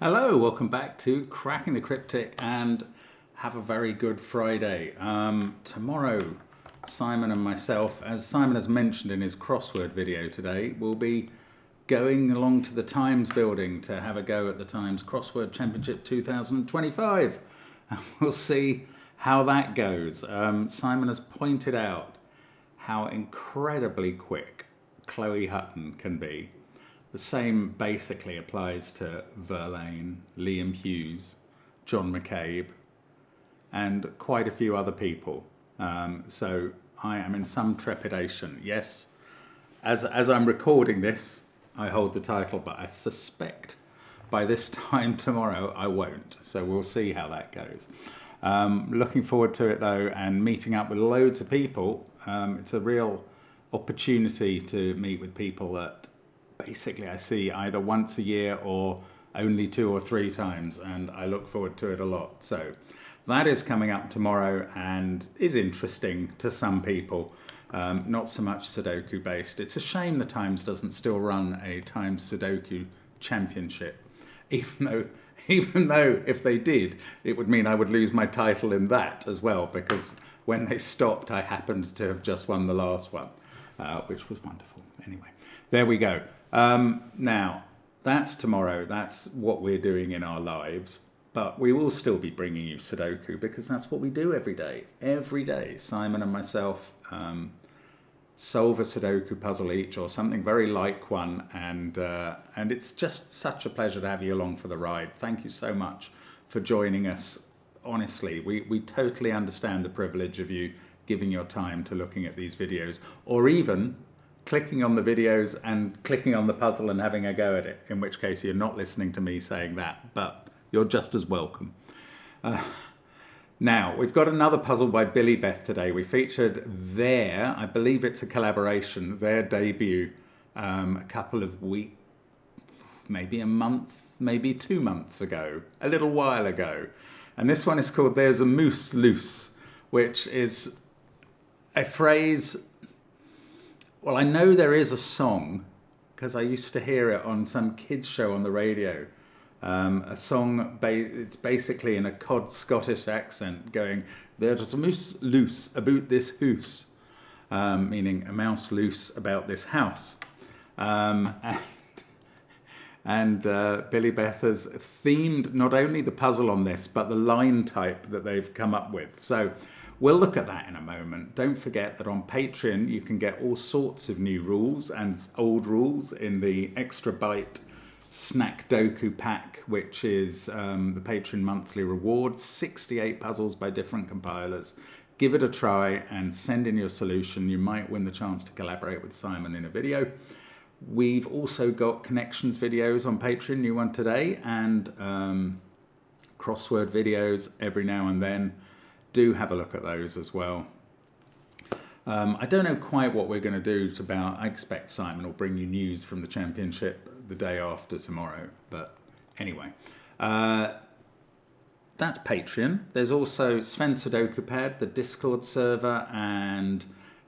Hello, welcome back to Cracking the Cryptic, and have a very good Friday. Tomorrow, Simon and myself, as Simon has mentioned in his crossword video today, will be going along to the Times building to have a go at the Times Crossword Championship 2025. And we'll see how that goes. Simon has pointed out how incredibly quick Chloe Hutton can be. The same basically applies to Verlaine, Liam Hughes, John McCabe, and quite a few other people. So I am in some trepidation. Yes, as I'm recording this, I hold the title, but I suspect by this time tomorrow I won't. So we'll see how that goes. Looking forward to it though, and meeting up with loads of people. It's a real opportunity to meet with people that basically I see either once a year or only 2 or 3 times, and I look forward to it a lot. So that is coming up tomorrow and is interesting to some people, not so much Sudoku based. It's a shame the Times doesn't still run a Times Sudoku championship, even though if they did, it would mean I would lose my title in that as well, because when they stopped I happened to have just won the last one, which was wonderful. Anyway, there we go. Now, that's tomorrow. That's what we're doing in our lives. But we will still be bringing you Sudoku, because that's what we do every day. Every day, Simon and myself solve a Sudoku puzzle each, or something very like one. And it's just such a pleasure to have you along for the ride. Thank you so much for joining us. Honestly, we totally understand the privilege of you giving your time to looking at these videos, or even clicking on the videos and clicking on the puzzle and having a go at it, in which case you're not listening to me saying that, but you're just as welcome. Now, we've got another puzzle by Billy Beth today. We featured their, I believe it's a collaboration, their debut a couple of weeks, maybe a month, maybe 2 months ago, a little while ago. And this one is called There's a Moose Loose, which is a phrase. Well, I know there is a song, because I used to hear it on some kids' show on the radio. A song, it's basically in a cod Scottish accent going, "There's a moose loose about this hoose," meaning a mouse loose about this house. And Billy Beth has themed not only the puzzle on this, but the line type that they've come up with. So we'll look at that in a moment. Don't forget that on Patreon you can get all sorts of new rules and old rules in the Extra Bite Snack Doku pack, which is the Patreon monthly reward. 68 puzzles by different compilers. Give it a try and send in your solution. You might win the chance to collaborate with Simon in a video. We've also got connections videos on Patreon, new one today, and crossword videos every now and then. Do have a look at those as well. I don't know quite what we're going to do about. I expect Simon will bring you news from the championship the day after tomorrow. But anyway, that's Patreon. There's also Sven Sudoku Pad, the Discord server, and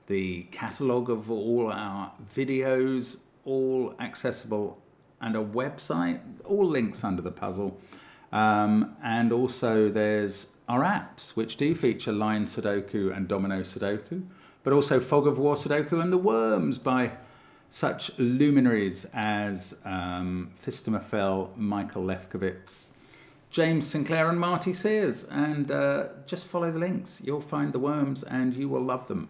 the catalogue of all our videos, all accessible, and a website, all links under the puzzle. And also there's our apps, which do feature Line Sudoku and Domino Sudoku, but also Fog of War Sudoku and The Worms by such luminaries as Phistomefel, Michael Lefkowitz, James Sinclair and Marty Sears. And just follow the links. You'll find The Worms and you will love them.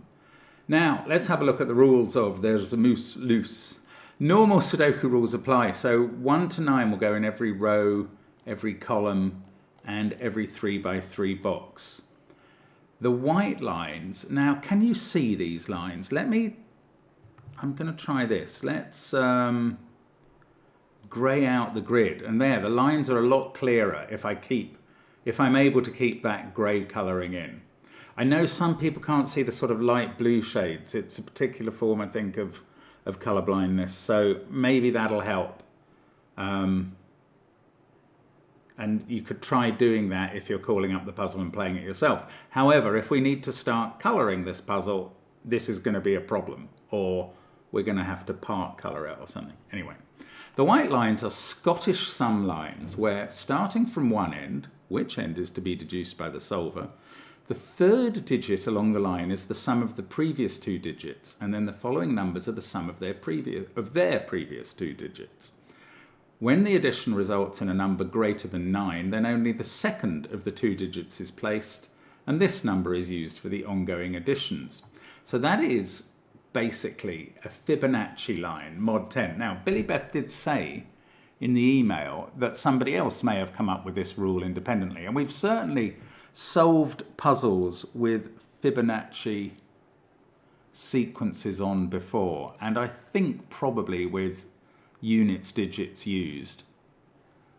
Now, let's have a look at the rules of There's a Moose Loose. Normal Sudoku rules apply. So 1 to 9 will go in every row, every column, and every 3x3 box. The white lines, now can you see these lines? I'm going to try this. Let's grey out the grid, and there, the lines are a lot clearer if I'm able to keep that grey colouring in. I know some people can't see the sort of light blue shades. It's a particular form, I think, of colour blindness, so maybe that'll help. And you could try doing that if you're calling up the puzzle and playing it yourself. However, if we need to start colouring this puzzle, this is going to be a problem, or we're going to have to part colour it or something. Anyway, The white lines are Scottish sum lines where, starting from one end, which end is to be deduced by the solver, the third digit along the line is the sum of the previous two digits, and then the following numbers are the sum of their previous two digits. When the addition results in a number greater than 9, then only the second of the two digits is placed, and this number is used for the ongoing additions. So that is basically a Fibonacci line, mod 10. Now, Billy Beth did say in the email that somebody else may have come up with this rule independently, and we've certainly solved puzzles with Fibonacci sequences on before, and I think probably with units, digits used.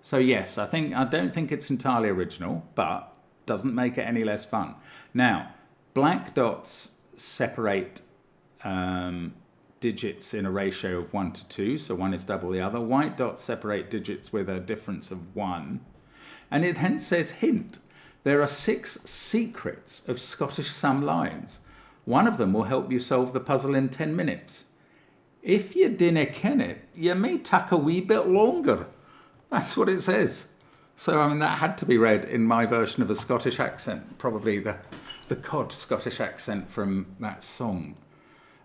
So yes, I don't think it's entirely original, but doesn't make it any less fun. Now, black dots separate digits in a ratio of 1 to 2, so one is double the other. White dots separate digits with a difference of 1. And it then says, hint, there are 6 secrets of Scottish sum lines. One of them will help you solve the puzzle in 10 minutes. If you dinna ken it, you may take a wee bit longer. That's what it says. So, I mean, that had to be read in my version of a Scottish accent, probably the cod Scottish accent from that song.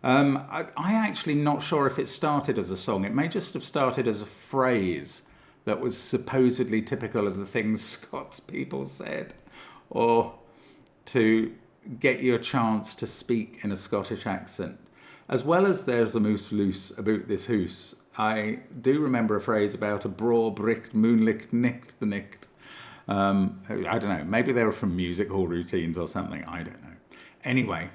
I'm actually not sure if it started as a song. It may just have started as a phrase that was supposedly typical of the things Scots people said, or to get you a chance to speak in a Scottish accent. As well as there's a moose loose about this hoose, I do remember a phrase about a braw bricht moonlicht nicht the nicht. I don't know, maybe they were from music hall routines or something, I don't know. Anyway,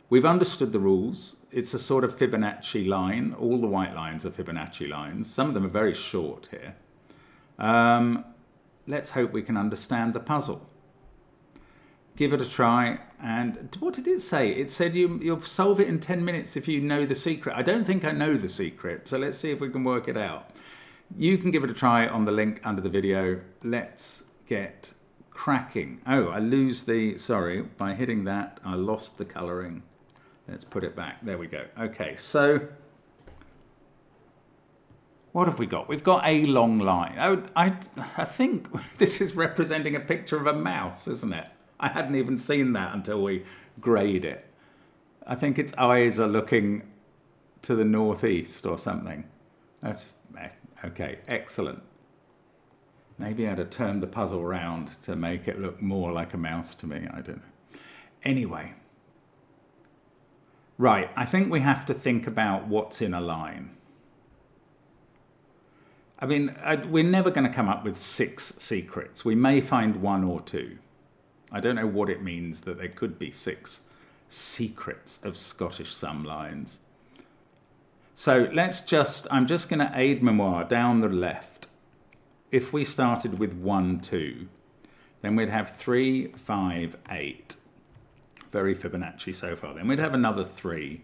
we've understood the rules. It's a sort of Fibonacci line. All the white lines are Fibonacci lines. Some of them are very short here. Let's hope we can understand the puzzle. Give it a try. And what did it say? It said you'll solve it in 10 minutes if you know the secret. I don't think I know the secret, so let's see if we can work it out. You can give it a try on the link under the video. Let's get cracking. Oh, I lose the, sorry, by hitting that, I lost the colouring. Let's put it back. There we go. Okay, so what have we got? We've got a long line. I think this is representing a picture of a mouse, isn't it? I hadn't even seen that until we grade it. I think its eyes are looking to the northeast or something. That's okay, excellent. Maybe I had to turn the puzzle around to make it look more like a mouse to me. I don't know. Anyway. Right, I think we have to think about what's in a line. I mean, we're never going to come up with 6 secrets. We may find 1 or 2. I don't know what it means that there could be 6 secrets of Scottish sum lines. So I'm just going to aid memoir down the left. If we started with 1, 2, then we'd have 3, 5, 8. Very Fibonacci so far. Then we'd have another 3.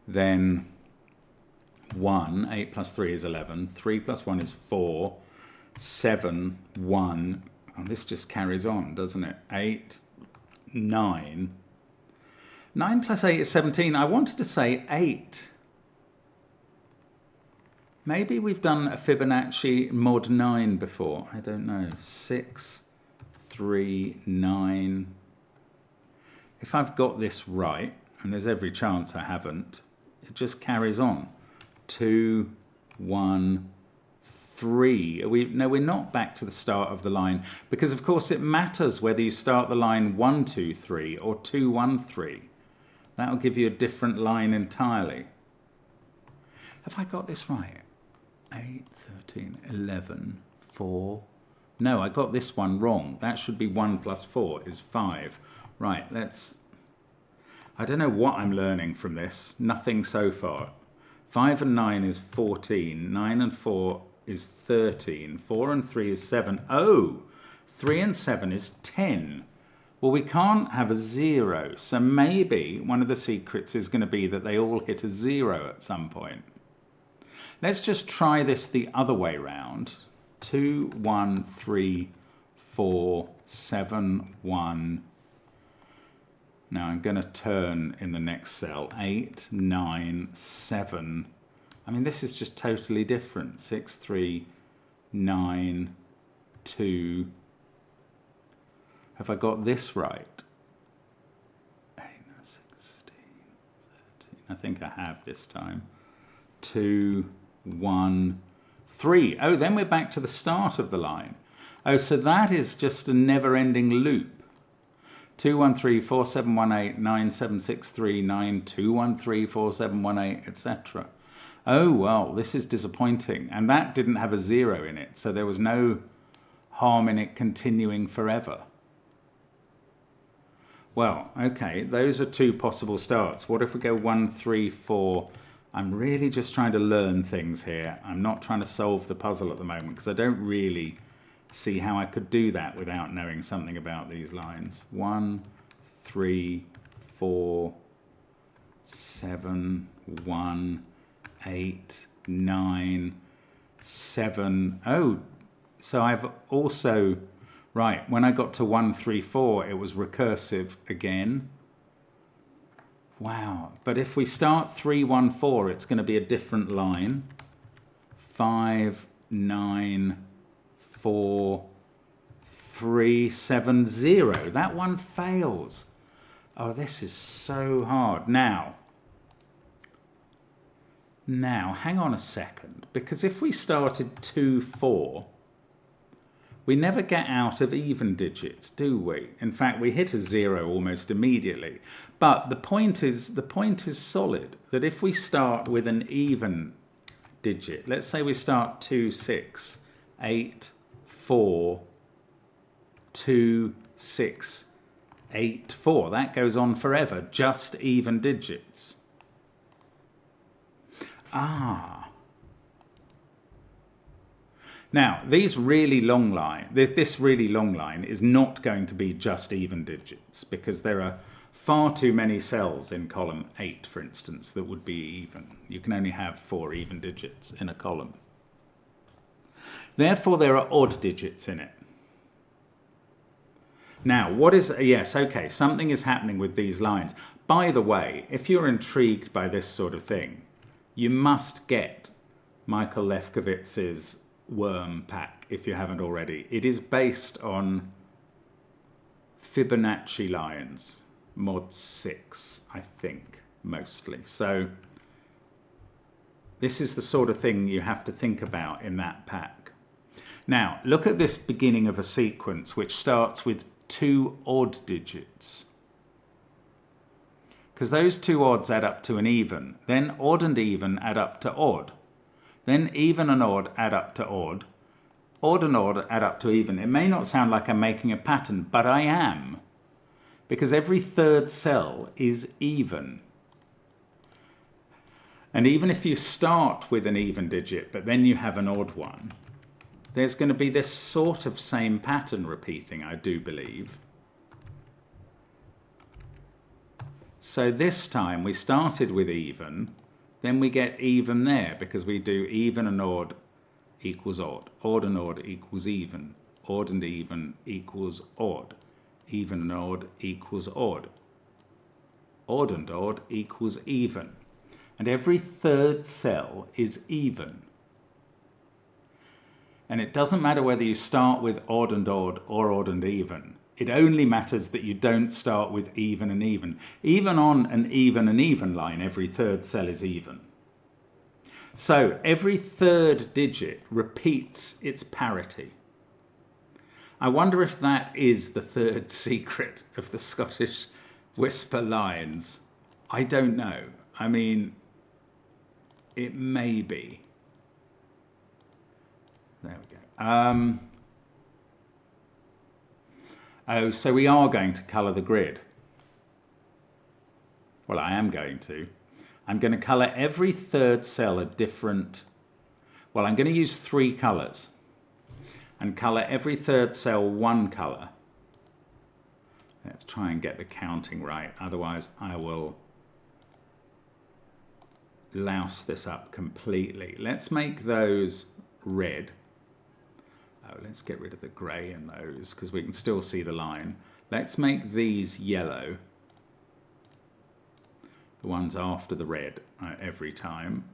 Then 1, 8 plus 3 is 11. 3 plus 1 is 4. 7, 1. Oh, this just carries on, doesn't it? 8, 9. 9 plus 8 is 17. I wanted to say 8. Maybe we've done a Fibonacci mod 9 before. I don't know. 6, 3, 9. If I've got this right, and there's every chance I haven't, it just carries on. 2, 1, 3. No, we're not back to the start of the line, because of course it matters whether you start the line 1, 2, 3 or 2, 1, 3. That'll give you a different line entirely. Have I got this right? 8, 13, 11, 4. No, I got this one wrong. That should be 1 plus 4 is 5. Right, I don't know what I'm learning from this. Nothing so far. 5 and 9 is 14. 9 and 4 is 13. 4 and 3 is 7. Oh, 3 and 7 is 10. Well, we can't have a 0, so maybe one of the secrets is going to be that they all hit a 0 at some point. Let's just try this the other way round. 2, 1, 3, 4, 7, 1. Now I'm going to turn in the next cell. 8, 9, 7. I mean, this is just totally different. 6, 3, 9, 2. Have I got this right? 8, 16, 13. I think I have this time. 2, 1, 3. Oh, then we're back to the start of the line. Oh, so that is just a never-ending loop. 2, 1, 3, 4, 7, 1, 8, 9, 7, 6, 3, 9, 2, 1, 3, 4, 7, 1, 8, etc. Oh, well, this is disappointing. And that didn't have a 0 in it, so there was no harm in it continuing forever. Well, okay, those are 2 possible starts. What if we go 1, 3, 4? I'm really just trying to learn things here. I'm not trying to solve the puzzle at the moment because I don't really see how I could do that without knowing something about these lines. 1, 3, 4, 7, 1, 8, 9, 7. Oh, so I've also, right, when I got to 1, 3, 4, it was recursive again. Wow, but if we start 3, 1, 4, it's going to be a different line. 5, 9, 4, 3, 7, 0. That one fails. Oh, this is so hard. Now, hang on a second, because if we started 2, 4, we never get out of even digits, do we? In fact, we hit a 0 almost immediately. But the point is solid, that if we start with an even digit, let's say we start 2, 6, 8, 4, 2, 6, 8, 4. That goes on forever, just even digits. Ah. Now, this really long line is not going to be just even digits because there are far too many cells in column 8, for instance, that would be even. You can only have 4 even digits in a column. Therefore, there are odd digits in it. Now, yes, okay, something is happening with these lines. By the way, if you're intrigued by this sort of thing, you must get Michael Lefkowitz's worm pack if you haven't already. It is based on Fibonacci lines, mod 6, I think, mostly. So this is the sort of thing you have to think about in that pack. Now, look at this beginning of a sequence which starts with 2 odd digits, because those 2 odds add up to an even. Then odd and even add up to odd. Then even and odd add up to odd. Odd and odd add up to even. It may not sound like I'm making a pattern, but I am, because every third cell is even. And even if you start with an even digit, but then you have an odd one, there's going to be this sort of same pattern repeating, I do believe. So this time we started with even, then we get even there because we do even and odd equals odd and odd equals even, odd and even equals odd, even and odd equals odd and odd equals even. And every third cell is even. And it doesn't matter whether you start with odd and odd or odd and even. It only matters that you don't start with even and even. Even on an even and even line, every third cell is even. So every third digit repeats its parity. I wonder if that is the third secret of the Scottish whisper lines. I don't know. I mean, it may be. There we go. Oh, so we are going to colour the grid. Well, I am going to. I'm going to colour every third cell a different... Well, I'm going to use 3 colours and colour every third cell 1 colour. Let's try and get the counting right, otherwise I will louse this up completely. Let's make those red. Oh, let's get rid of the grey in those because we can still see the line. Let's make these yellow, the ones after the red every time.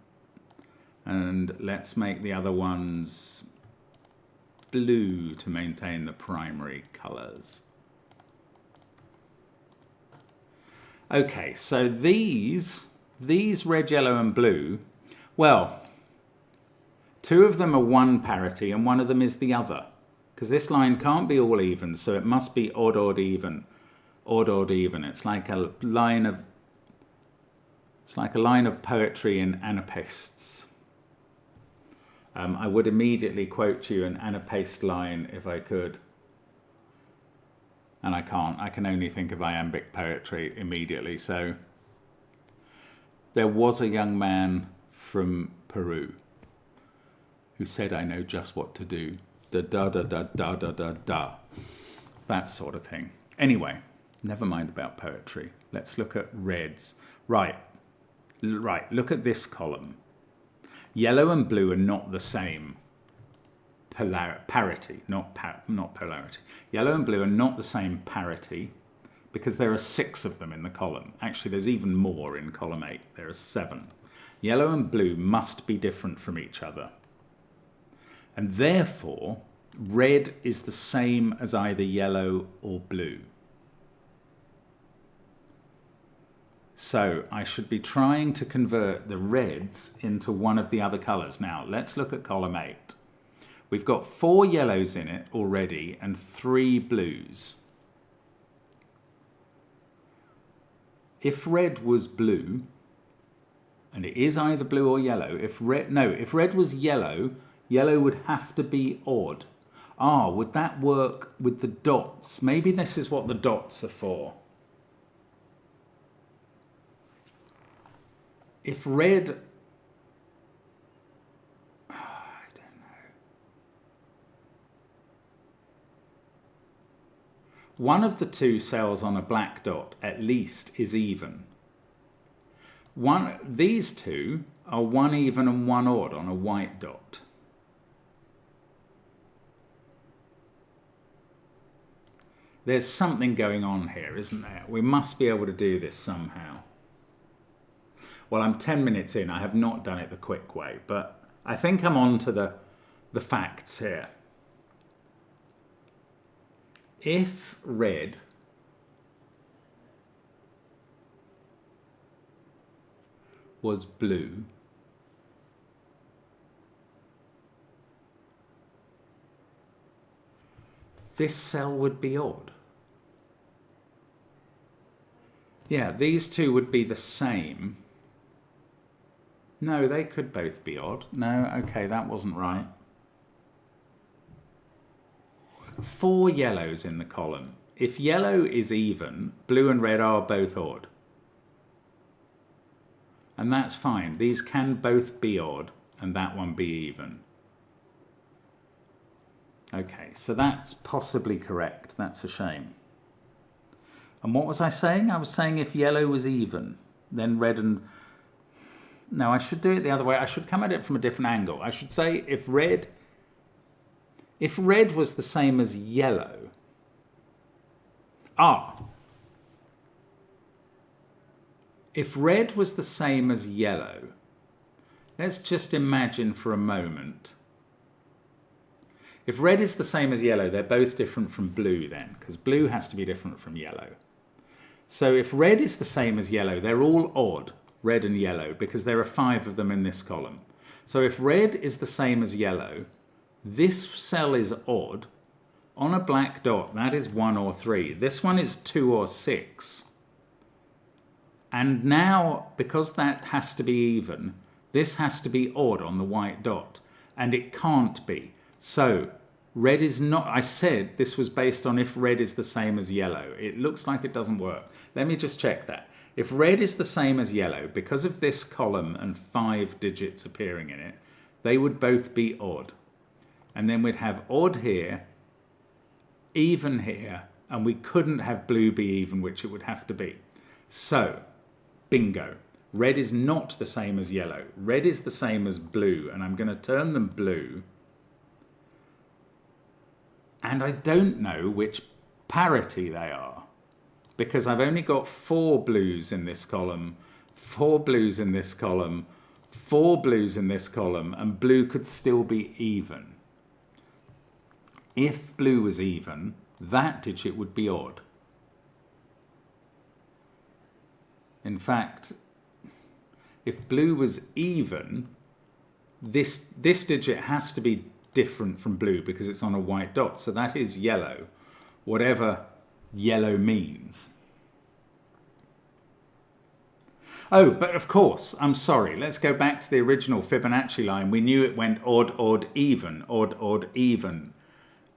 And let's make the other ones blue to maintain the primary colours. Okay, so these red, yellow and blue, well, two of them are one parity and one of them is the other. Because this line can't be all even, so it must be odd, odd, even. Odd, odd, even. It's like a line of poetry in anapaests. I would immediately quote you an anapaest line if I could. And I can't. I can only think of iambic poetry immediately. So there was a young man from Peru who said, I know just what to do. Da da da da da da da da. That sort of thing. Anyway, never mind about poetry. Let's look at reds. Right, look at this column. Yellow and blue are not the same parity, not polarity. Yellow and blue are not the same parity because there are 6 of them in the column. Actually, there's even more in column 8. There are 7. Yellow and blue must be different from each other. And therefore, red is the same as either yellow or blue. So I should be trying to convert the reds into one of the other colours. Now, let's look at column 8. We've got 4 yellows in it already and 3 blues. If red was blue, and it is either blue or yellow, if red was yellow, yellow would have to be odd. Ah, would that work with the dots? Maybe this is what the dots are for. If red, I don't know. One of the 2 cells on a black dot at least is even. These 2 are 1 even and 1 odd on a white dot. There's something going on here, isn't there? We must be able to do this somehow. Well, I'm 10 minutes in. I have not done it the quick way, but I think I'm on to the facts here. If red was blue, this cell would be odd. Yeah, these 2 would be the same. No, they could both be odd. No, okay, that wasn't right. 4 yellows in the column. If yellow is even, blue and red are both odd. And that's fine. These can both be odd and that one be even. Okay, so that's possibly correct. That's a shame. And what was I saying? I was saying if yellow was even, then red and... No, I should do it the other way. I should come at it from a different angle. I should say if red was the same as yellow... If red was the same as yellow, let's just imagine for a moment. If red is the same as yellow, they're both different from blue then, because blue has to be different from yellow. So if red is the same as yellow, they're all odd, red and yellow, because there are 5 of them in this column. So if red is the same as yellow, this cell is odd. On a black dot, that is 1 or 3. This one is 2 or 6. And now, because that has to be even, this has to be odd on the white dot. And it can't be. So, red is not... I said this was based on if red is the same as yellow. It looks like it doesn't work. Let me just check that. If red is the same as yellow, because of this column and 5 digits appearing in it, they would both be odd. And then we'd have odd here, even here, and we couldn't have blue be even, which it would have to be. So, bingo. Red is not the same as yellow. Red is the same as blue, and I'm going to turn them blue. And I don't know which parity they are, because I've only got 4 blues in this column, 4 blues in this column, 4 blues in this column, and blue could still be even. If blue was even, that digit would be odd. In fact, if blue was even, this digit has to be different from blue because it's on a white dot. So that is yellow, whatever yellow means. Oh, but of course, I'm sorry. Let's go back to the original Fibonacci line. We knew it went odd, odd, even, odd, odd, even,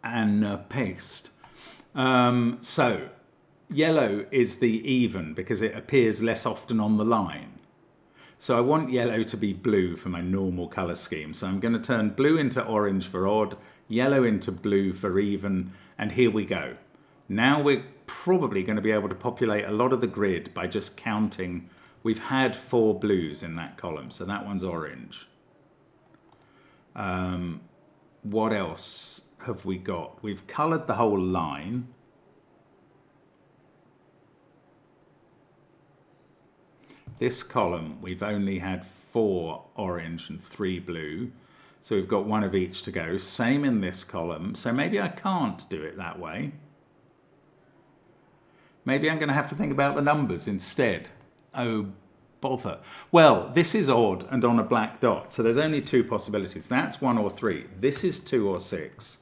and paste. So yellow is the even because it appears less often on the line. So I want yellow to be blue for my normal color scheme. So I'm going to turn blue into orange for odd, yellow into blue for even, and here we go. Now we're probably going to be able to populate a lot of the grid by just counting. We've had 4 blues in that column, so that one's orange. What else have we got? We've colored the whole line. This column, we've only had 4 orange and 3 blue. So we've got 1 of each to go. Same in this column. So maybe I can't do it that way. Maybe I'm going to have to think about the numbers instead. Oh, bother. Well, this is odd and on a black dot. So there's only 2 possibilities. That's 1 or 3. This is 2 or 6.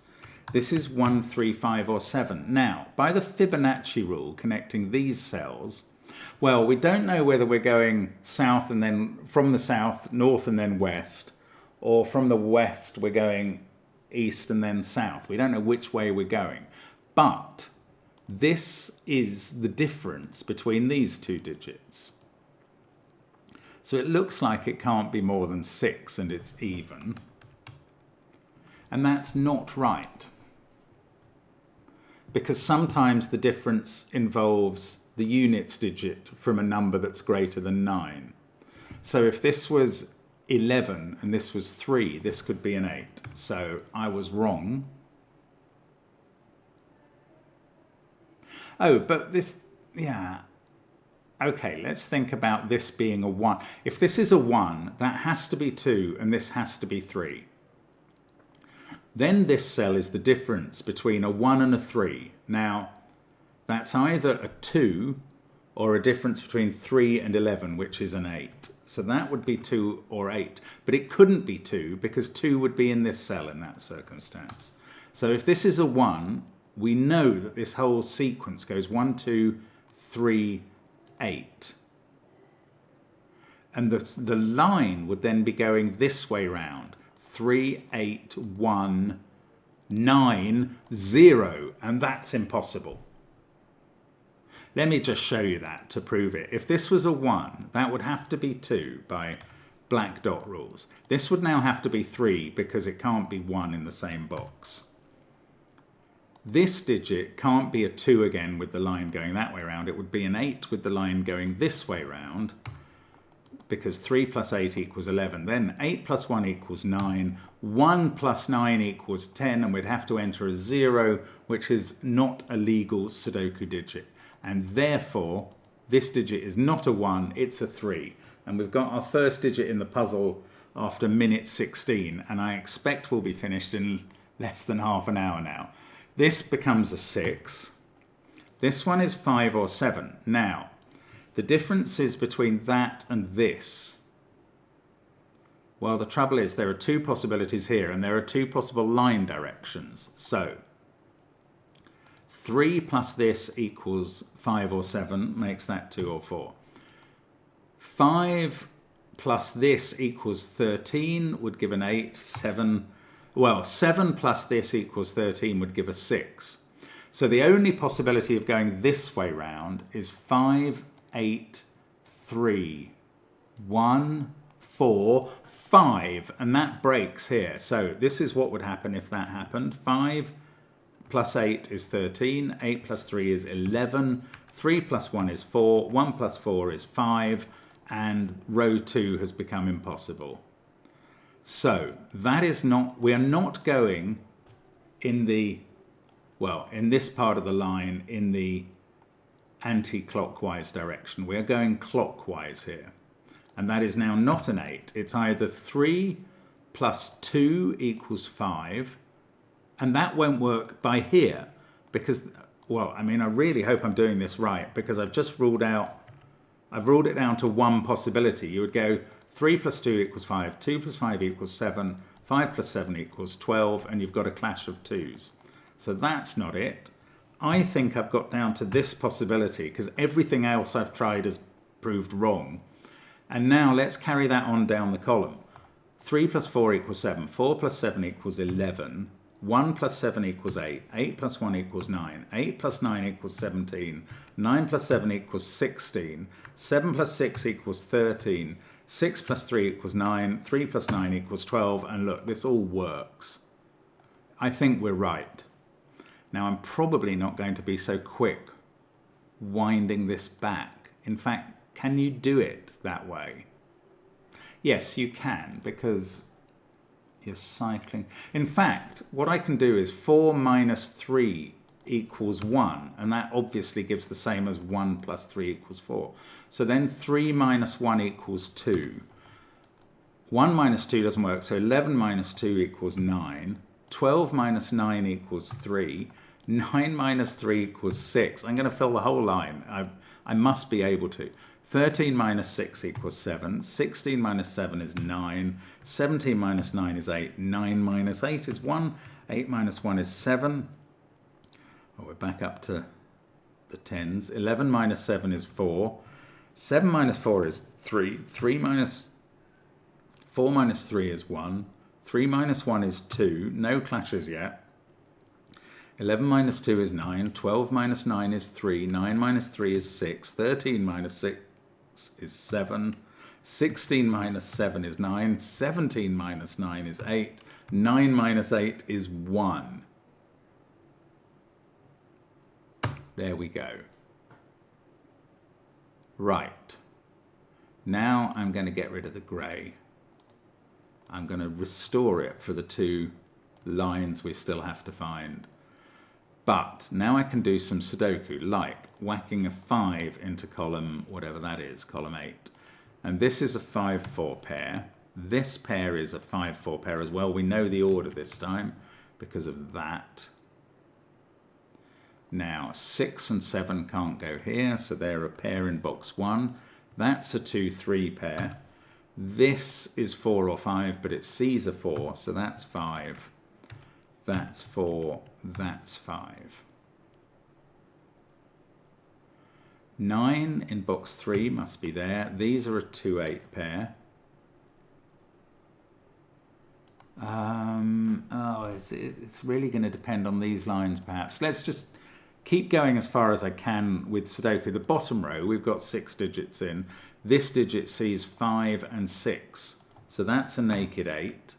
This is 1, 3, 5 or 7. Now, by the Fibonacci rule connecting these cells, well, we don't know whether we're going south and then from the south, north and then west, or from the west we're going east and then south. We don't know which way we're going. But this is the difference between these 2 digits. So it looks like it can't be more than 6 and it's even. And that's not right. Because sometimes the difference involves the units digit from a number that's greater than 9. So if this was 11 and this was 3, this could be an 8. So I was wrong. Oh, but this, yeah. Okay, let's think about this being a 1. If this is a 1, that has to be 2 and this has to be 3. Then this cell is the difference between a 1 and a 3. Now, that's either a 2 or a difference between 3 and 11, which is an 8. So that would be 2 or 8. But it couldn't be 2 because 2 would be in this cell in that circumstance. So if this is a 1, we know that this whole sequence goes 1, 2, 3, 8. And the line would then be going this way round. 3, 8, 1, 9, 0. And that's impossible. Let me just show you that to prove it. If this was a 1, that would have to be 2 by black dot rules. This would now have to be 3 because it can't be 1 in the same box. This digit can't be a 2 again with the line going that way around. It would be an 8 with the line going this way round because 3 plus 8 equals 11. Then 8 plus 1 equals 9. 1 plus 9 equals 10, and we'd have to enter a 0, which is not a legal Sudoku digit. And therefore, this digit is not a 1, it's a 3. And we've got our first digit in the puzzle after minute 16, and I expect we'll be finished in less than half an hour now. This becomes a 6. This one is 5 or 7. Now, the differences between that and this, well, the trouble is there are 2 possibilities here, and there are 2 possible line directions. So 3 plus this equals 5 or 7, makes that 2 or 4. 5 plus this equals 13 would give an 8, 7. Well, 7 plus this equals 13 would give a 6. So the only possibility of going this way round is 5, 8, 3, 1, 4, 5. And that breaks here. So this is what would happen if that happened. 5 plus 8 is 13, 8 plus 3 is 11, 3 plus 1 is 4, 1 plus 4 is 5, and row 2 has become impossible. So that is not, we are not going in the, well, in this part of the line in the anti-clockwise direction. We are going clockwise here. And that is now not an 8. It's either 3 plus 2 equals 5. And that won't work by here because, well, I mean, I really hope I'm doing this right because I've just ruled it down to one possibility. You would go 3 plus 2 equals 5, 2 plus 5 equals 7, 5 plus 7 equals 12, and you've got a clash of 2's. So that's not it. I think I've got down to this possibility because everything else I've tried has proved wrong. And now let's carry that on down the column. 3 plus 4 equals 7, 4 plus 7 equals 11, 1 plus 7 equals 8, 8 plus 1 equals 9, 8 plus 9 equals 17, 9 plus 7 equals 16, 7 plus 6 equals 13, 6 plus 3 equals 9, 3 plus 9 equals 12, and look, this all works. I think we're right. Now, I'm probably not going to be so quick winding this back. In fact, can you do it that way? Yes, you can, because you're cycling. In fact, what I can do is 4 minus 3 equals 1, and that obviously gives the same as 1 plus 3 equals 4. So then 3 minus 1 equals 2. 1 minus 2 doesn't work, so 11 minus 2 equals 9. 12 minus 9 equals 3. 9 minus 3 equals 6. I'm going to fill the whole line. I must be able to. 13 minus 6 equals 7. 16 minus 7 is 9. 17 minus 9 is 8. 9 minus 8 is 1. 8 minus 1 is 7. Oh, we're back up to the tens. 11 minus 7 is 4. 7 minus 4 is 3. 4 minus 3 is 1. 3 minus 1 is 2. No clashes yet. 11 minus 2 is 9. 12 minus 9 is 3. 9 minus 3 is 6. 13 minus 6 is 7. 16 minus 7 is 9. 17 minus 9 is 8. 9 minus 8 is 1. There we go. Right. Now I'm going to get rid of the grey. I'm going to restore it for the two lines we still have to find. But now I can do some Sudoku, like whacking a 5 into column, whatever that is, column 8. And this is a 5-4 pair. This pair is a 5-4 pair as well. We know the order this time because of that. Now, 6 and 7 can't go here, so they're a pair in box 1. That's a 2-3 pair. This is 4 or 5, but it sees a 4, so that's 5. That's 4, that's 5. 9 in box 3 must be there. These are a 2-8 pair. It's really going to depend on these lines, perhaps. Let's just keep going as far as I can with Sudoku. The bottom row, we've got 6 digits in. This digit sees 5 and 6, so that's a naked 8.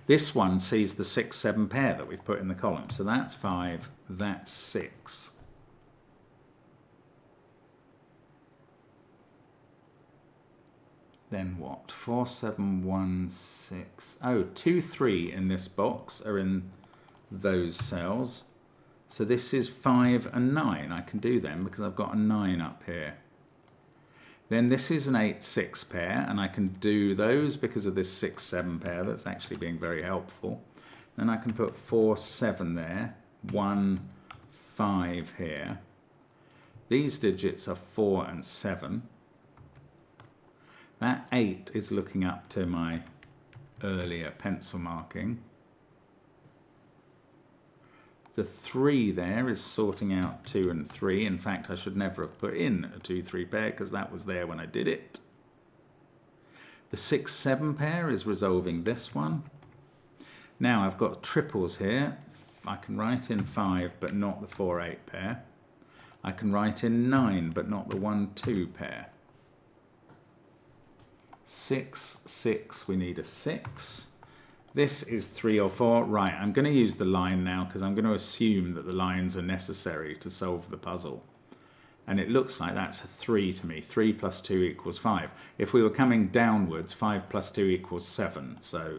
This one sees the 6-7 pair that we've put in the column, so that's 5, that's 6. Then what? 4, 7, 1, 6. Oh, 2, 3 in this box are in those cells. So this is 5 and 9. I can do them because I've got a 9 up here. Then this is an 8-6 pair, and I can do those because of this 6-7 pair that's actually being very helpful. Then I can put 4-7 there, 1-5 here. These digits are 4 and 7. That 8 is looking up to my earlier pencil marking. The 3 there is sorting out 2 and 3. In fact, I should never have put in a 2-3 pair because that was there when I did it. The 6-7 pair is resolving this one. Now I've got triples here. I can write in 5 but not the 4-8 pair. I can write in 9 but not the 1-2 pair. 6, 6, we need a 6. This is 3 or 4. Right, I'm going to use the line now because I'm going to assume that the lines are necessary to solve the puzzle. And it looks like that's a 3 to me. 3 plus 2 equals 5. If we were coming downwards, 5 plus 2 equals 7. So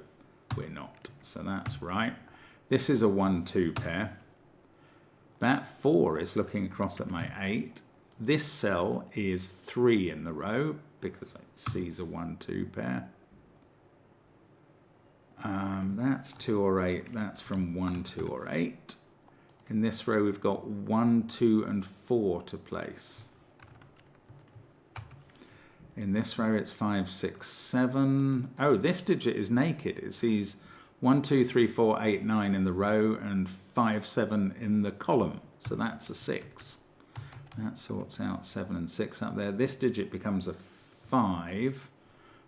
we're not. So that's right. This is a 1-2 pair. That 4 is looking across at my 8. This cell is 3 in the row because C's a 1-2 pair. That's 2 or 8. That's from 1, 2 or 8. In this row we've got 1, 2 and 4 to place. In this row it's 5, 6, 7. Oh, this digit is naked. It sees 1, 2, 3, 4, 8, 9 in the row and 5, 7 in the column. So that's a 6. That sorts out 7 and 6 up there. This digit becomes a 5,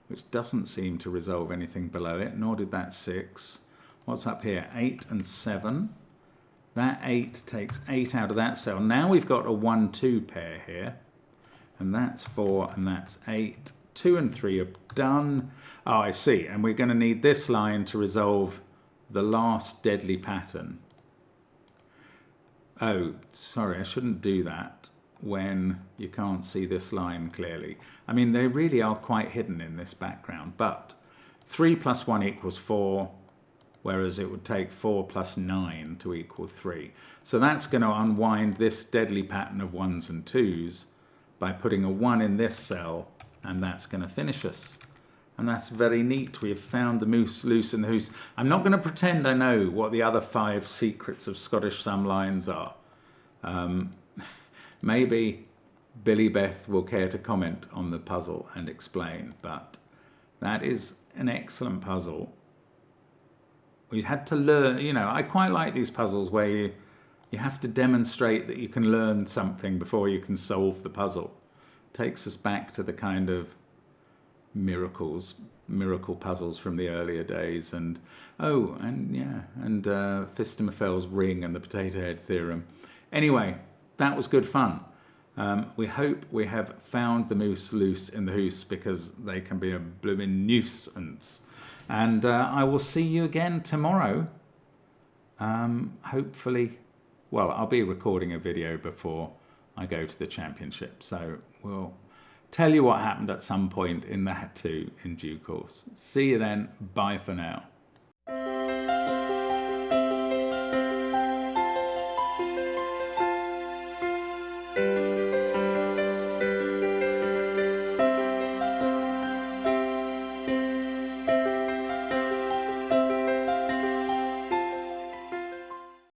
which doesn't seem to resolve anything below it, nor did that 6. What's up here? 8 and 7. That 8 takes 8 out of that cell. Now we've got a 1, 2 pair here. And that's 4 and that's 8. 2 and 3 are done. Oh, I see. And we're going to need this line to resolve the last deadly pattern. Oh, sorry, I shouldn't do that when you can't see this line clearly. I mean, they really are quite hidden in this background, but 3 plus 1 equals 4, whereas it would take 4 plus 9 to equal 3. So that's going to unwind this deadly pattern of 1s and 2s by putting a 1 in this cell, and that's going to finish us. And that's very neat. We have found the moose loose in the hoose. I'm not going to pretend I know what the other 5 secrets of Scottish sum lines are. Maybe Billy Beth will care to comment on the puzzle and explain, but that is an excellent puzzle. We had to learn, you know, I quite like these puzzles where you have to demonstrate that you can learn something before you can solve the puzzle. Takes us back to the kind of miracle puzzles from the earlier days, and Phistomefels ring and the potato head theorem. Anyway, that was good fun. We hope we have found the moose loose in the hoose, because they can be a blooming nuisance. And I will see you again tomorrow. Hopefully, well, I'll be recording a video before I go to the championship, so we'll tell you what happened at some point in that too in due course. See you then. Bye for now.